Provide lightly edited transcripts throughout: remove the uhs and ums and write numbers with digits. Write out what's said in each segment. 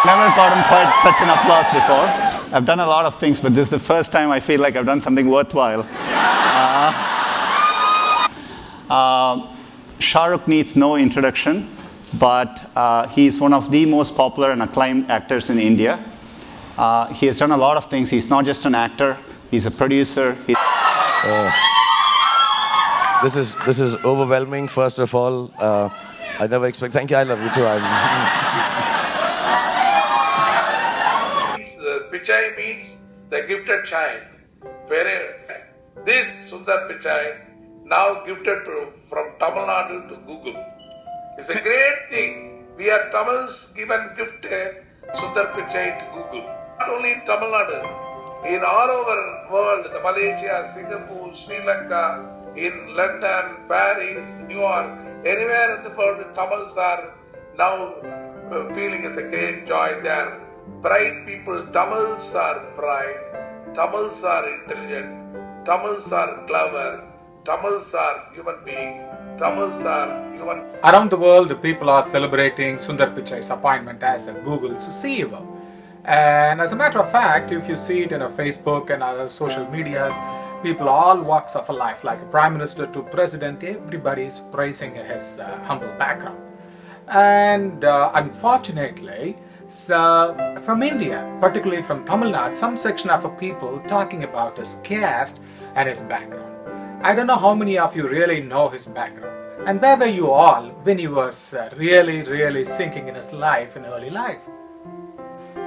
Never gotten quite such an applause before. I've done a lot of things, but this is the first time I feel like I've done something worthwhile. Shah Rukh needs no introduction, but he is one of the most popular and acclaimed actors in India. He has done a lot of things. He's not just an actor, he's a producer. This is overwhelming, first of all. I never expect. Thank you, I love you too. Pichai means the gifted child. This Sundar Pichai, now gifted from Tamil Nadu to Google. It's a great thing. We are Tamils given gifted Sundar Pichai to Google. Not only in Tamil Nadu, in all over world, the Malaysia, Singapore, Sri Lanka, in London, Paris, New York, anywhere in the world, Tamils are now feeling it's a great joy there. Bright people, Tamils are bright, Tamils are intelligent, Tamils are clever, Tamils are human being, Tamils are human. Around the world, people are celebrating Sundar Pichai's appointment as a Google's CEO. And as a matter of fact, if you see it in Facebook and other social medias, people all walks of life, like a prime minister to president, everybody is praising his humble background. And unfortunately, from India, particularly from Tamil Nadu, some section of people talking about his caste and his background. I don't know how many of you really know his background. And where were you all when he was really sinking in his life, in early life?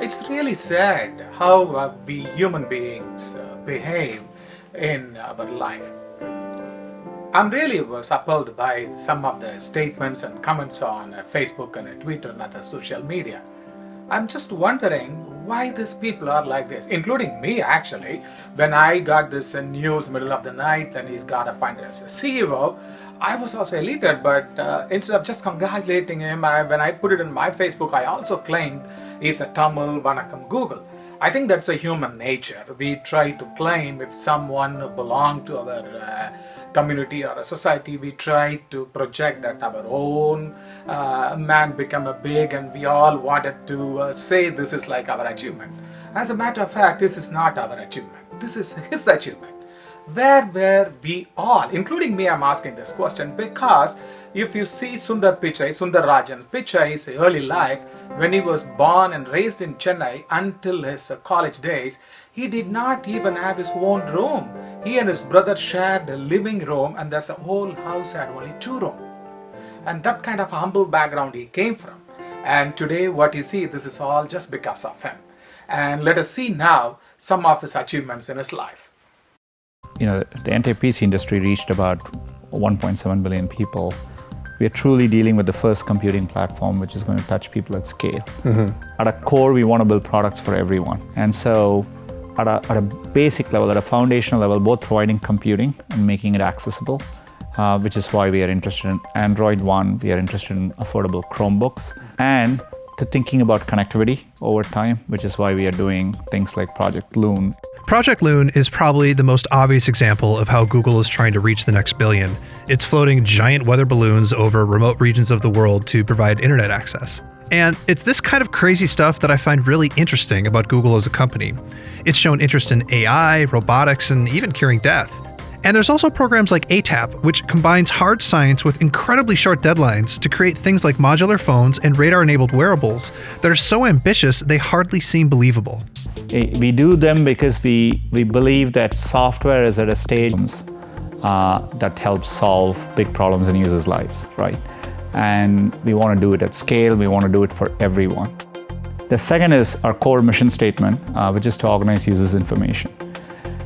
It's really sad how we human beings behave in our life. I'm really was appalled by some of the statements and comments on Facebook and Twitter and other social media. I'm just wondering why these people are like this, including me actually. When I got this news middle of the night and he's got appointed as a CEO, I was also elated, but instead of just congratulating him, when I put it in my Facebook, I also claimed he's a Tamil Vanakkam Google. I think that's a human nature. We try to claim if someone belongs to our community or a society, we try to project that our own man become a big, and we all wanted to say this is like our achievement. As a matter of fact, this is not our achievement. This is his achievement. Where were we all, including me? I'm asking this question because if you see Sundar Rajan Pichai's early life, when he was born and raised in Chennai until his college days, he did not even have his own room. He and his brother shared a living room, and the whole house had only 2 rooms. And that kind of humble background he came from. And today what you see, this is all just because of him. And let us see now some of his achievements in his life. You know, the entire PC industry reached about 1.7 billion people. We are truly dealing with the first computing platform which is going to touch people at scale. At a core, we want to build products for everyone. And so at a basic level, at a foundational level, both providing computing and making it accessible, which is why we are interested in Android One, we are interested in affordable Chromebooks, and to thinking about connectivity over time, which is why we are doing things like Project Loon. Project Loon is probably the most obvious example of how Google is trying to reach the next billion. It's floating giant weather balloons over remote regions of the world to provide internet access. And it's this kind of crazy stuff that I find really interesting about Google as a company. It's shown interest in AI, robotics, and even curing death. And there's also programs like ATAP, which combines hard science with incredibly short deadlines to create things like modular phones and radar-enabled wearables that are so ambitious they hardly seem believable. We do them because we believe that software is at a stage that helps solve big problems in users' lives, right? And we want to do it at scale. We want to do it for everyone. The second is our core mission statement, which is to organize users' information.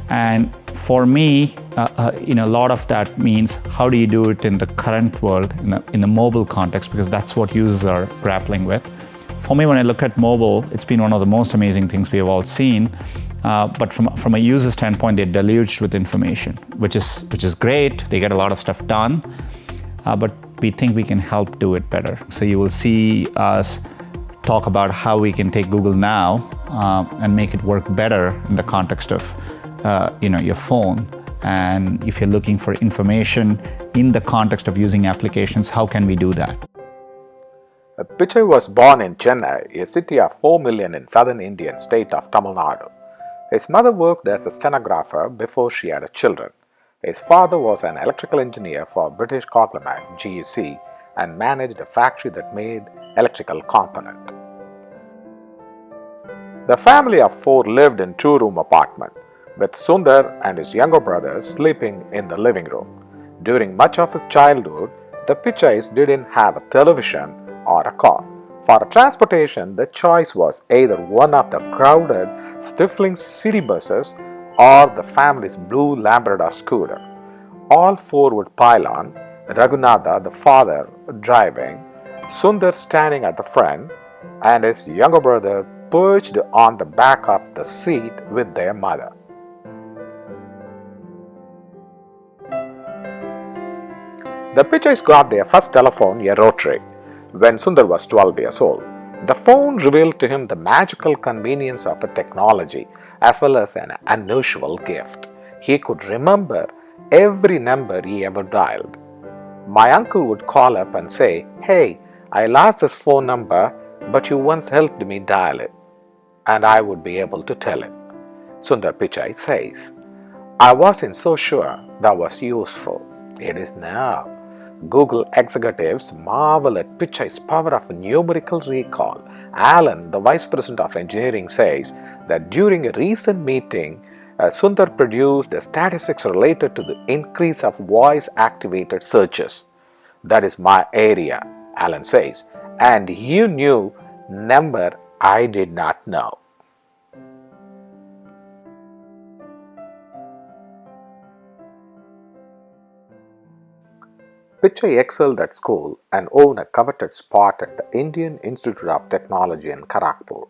And for me, a lot of that means how do you do it in the current world, in the mobile context, because that's what users are grappling with. For me, when I look at mobile, it's been one of the most amazing things we have all seen. But from a user standpoint, they're deluged with information, which is great. They get a lot of stuff done, but we think we can help do it better. So you will see us talk about how we can take Google Now and make it work better in the context of your phone. And if you're looking for information in the context of using applications, how can we do that? Pichai was born in Chennai, a city of 4 million in southern Indian state of Tamil Nadu. His mother worked as a stenographer before she had children. His father was an electrical engineer for British conglomerate GEC and managed a factory that made electrical component. The family of 4 lived in 2-room apartment, with Sundar and his younger brother sleeping in the living room. During much of his childhood, the Pichais didn't have a television or a car. For transportation, the choice was either one of the crowded, stifling city buses or the family's blue Labrador scooter. All 4 would pile on, Raghunatha, the father, driving, Sundar standing at the front, and his younger brother perched on the back of the seat with their mother. The Pichais got their first telephone, a rotary, when Sundar was 12 years old. The phone revealed to him the magical convenience of the technology as well as an unusual gift. He could remember every number he ever dialed. My uncle would call up and say, "Hey, I lost this phone number, but you once helped me dial it." And I would be able to tell him. Sundar Pichai says, "I wasn't so sure that was useful. It is now." Google executives marvel at Pichai's power of numerical recall. Alan, the vice president of engineering, says that during a recent meeting, Sundar produced the statistics related to the increase of voice-activated searches. "That is my area," Alan says, "and you knew number I did not know." Pichai excelled at school and owned a coveted spot at the Indian Institute of Technology in Kharagpur,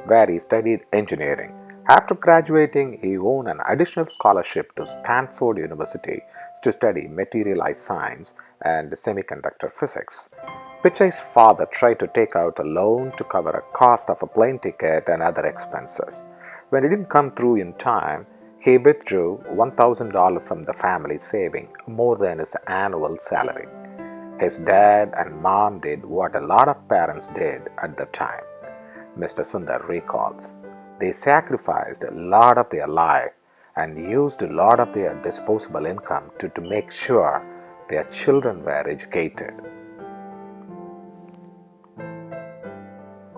where he studied engineering. After graduating, he won an additional scholarship to Stanford University to study materialized science and semiconductor physics. Pichai's father tried to take out a loan to cover a cost of a plane ticket and other expenses. When it didn't come through in time, he withdrew $1,000 from the family saving, more than his annual salary. His dad and mom did what a lot of parents did at the time. Mr. Sundar recalls, they sacrificed a lot of their life and used a lot of their disposable income to make sure their children were educated.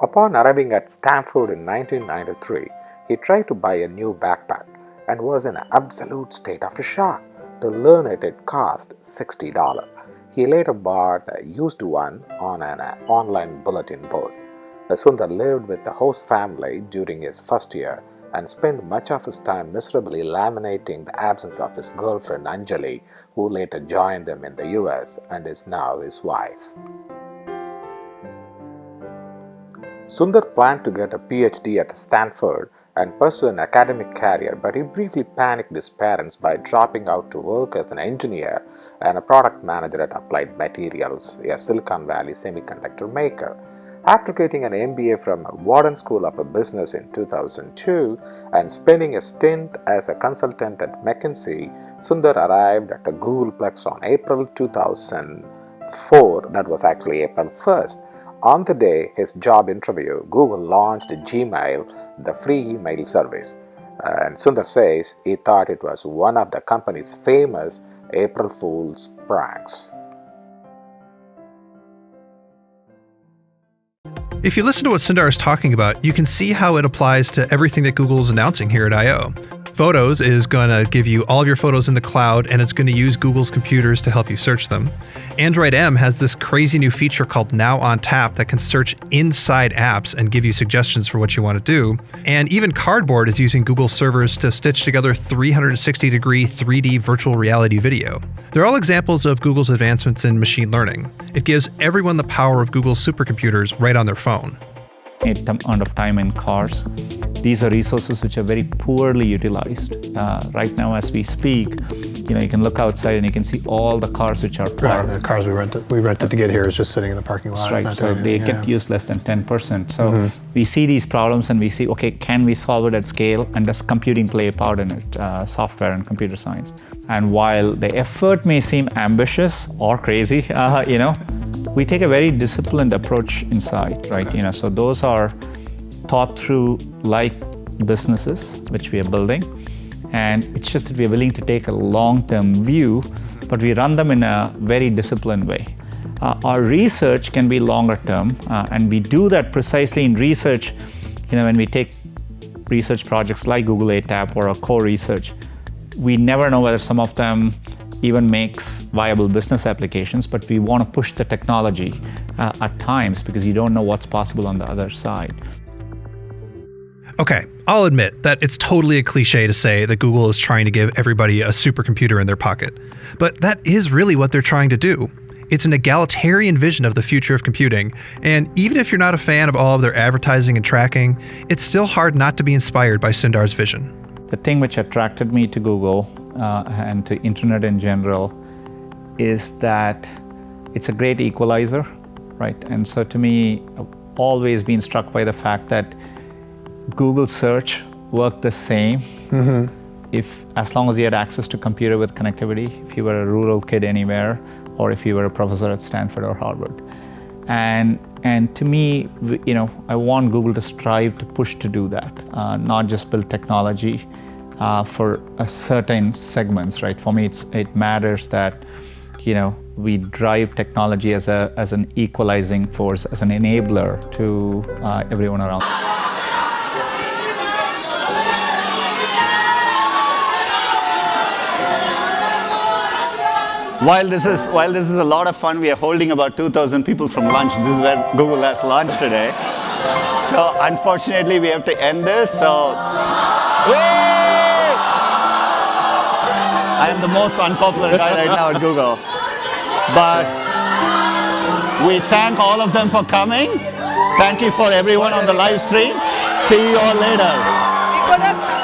Upon arriving at Stanford in 1993, he tried to buy a new backpack and was in an absolute state of shock to learn it cost $60. He later bought a used one on an online bulletin board. Sundar lived with the host family during his first year and spent much of his time miserably lamenting the absence of his girlfriend Anjali, who later joined him in the US and is now his wife. Sundar planned to get a PhD at Stanford and pursue an academic career, but he briefly panicked his parents by dropping out to work as an engineer and a product manager at Applied Materials, a Silicon Valley semiconductor maker. After getting an MBA from Wharton School of Business in 2002 and spending a stint as a consultant at McKinsey, Sundar arrived at the Googleplex on April 2004. That was actually April 1st. On the day his job interview, Google launched Gmail, the free email service. And Sundar says he thought it was one of the company's famous April Fool's pranks. If you listen to what Sundar is talking about, you can see how it applies to everything that Google is announcing here at I/O. Photos is going to give you all of your photos in the cloud, and it's going to use Google's computers to help you search them. Android M has this crazy new feature called Now on Tap that can search inside apps and give you suggestions for what you want to do. And even Cardboard is using Google servers to stitch together 360-degree 3D virtual reality video. They're all examples of Google's advancements in machine learning. It gives everyone the power of Google's supercomputers right on their phone. A amount of time in cars. These are resources which are very poorly utilized. Right now as we speak, you can look outside and you can see all the cars which are parked. The cars we rented to get here is just sitting in the parking lot. That's right. not So doing they anything, get yeah. used less than 10%. So we see these problems and we see, okay, can we solve it at scale? And does computing play a part in it? Software and computer science. And while the effort may seem ambitious or crazy, we take a very disciplined approach inside, right? So those are thought through like businesses which we are building. And it's just that we are willing to take a long-term view, but we run them in a very disciplined way. Our research can be longer term, and we do that precisely in research. When we take research projects like Google ATAP or a core research, we never know whether some of them even makes viable business applications, but we want to push the technology at times because you don't know what's possible on the other side. Okay, I'll admit that it's totally a cliche to say that Google is trying to give everybody a supercomputer in their pocket. But that is really what they're trying to do. It's an egalitarian vision of the future of computing, and even if you're not a fan of all of their advertising and tracking, it's still hard not to be inspired by Sundar's vision. The thing which attracted me to Google and to internet in general is that it's a great equalizer, right? And so to me, I've always been struck by the fact that Google search worked the same as long as you had access to computer with connectivity, if you were a rural kid anywhere, or if you were a professor at Stanford or Harvard. And to me, I want Google to strive to push to do that, not just build technology for a certain segments, right? For me, it matters that we drive technology as an equalizing force, as an enabler to everyone around. While this is a lot of fun, we are holding about 2,000 people from lunch. This is where Google has lunch today. So unfortunately, we have to end this. So I am the most unpopular guy right now at Google. But we thank all of them for coming. Thank you for everyone on the live stream. See you all later.